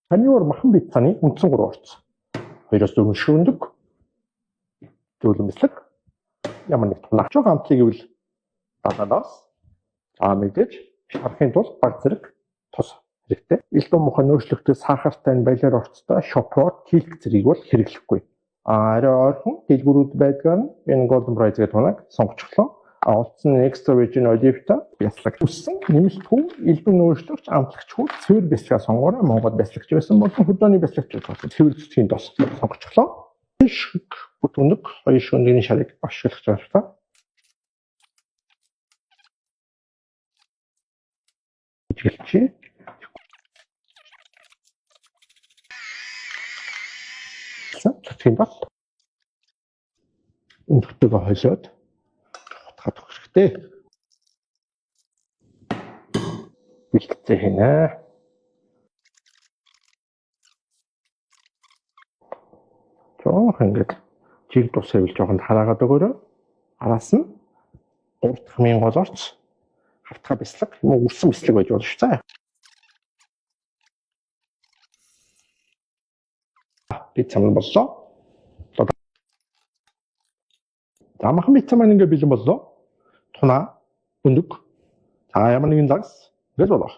Таниур махан бицаны үндсэн 3 орц. 2-4 шүүндэг. Зөвлөм бэлэг. Ямар нэг тунагч байгаа амтлыг гэвэл даданаас мэдээж шарахын тулд баг зэрэг тус хэрэгтэй. Элдв мухан нөөцлөгдөж сахартай баялаар орцтой шопрот килк зэргийг бол хэрэглэхгүй. Арай ойрхон дэлгүүрүүд байдгаар нь энэ golden prize гэдэг тунаг сонгочихлоо. Олдсон extra virgin olive-та бяцлаг үссэн нэмэлтгүй элдв нөөцлөгч амтлагч хүү цэвэр бяцлага сонгоорой. Монгол бяцлагч байсан бол хөдөөний бяцлагч болсон. Цэвэр зүтгэхийн дос сонгочихлоо. Шиг бүтүнэг 2 шөнөгийн шарыг ашиглах зорилготой. Жилчи зүтгэхийн дос өнөртөгөө хойсоод утгаад өгөх хэрэгтэй. Бэлтгэж хийнэ. Жоох ингэж жиг тусайвал жоохон хараагаад өгөөрэй. Араас нь 3 дахь мэн голоорч хавтгай бяцлаг юм уу үрсэн бяцлаг байж болно шүү дээ. Би цамд боллоо. Замхан би цамд ингэ бэлэн боллоо. Тунаа өндөг. За ямар нэгэн загас гэж болоо.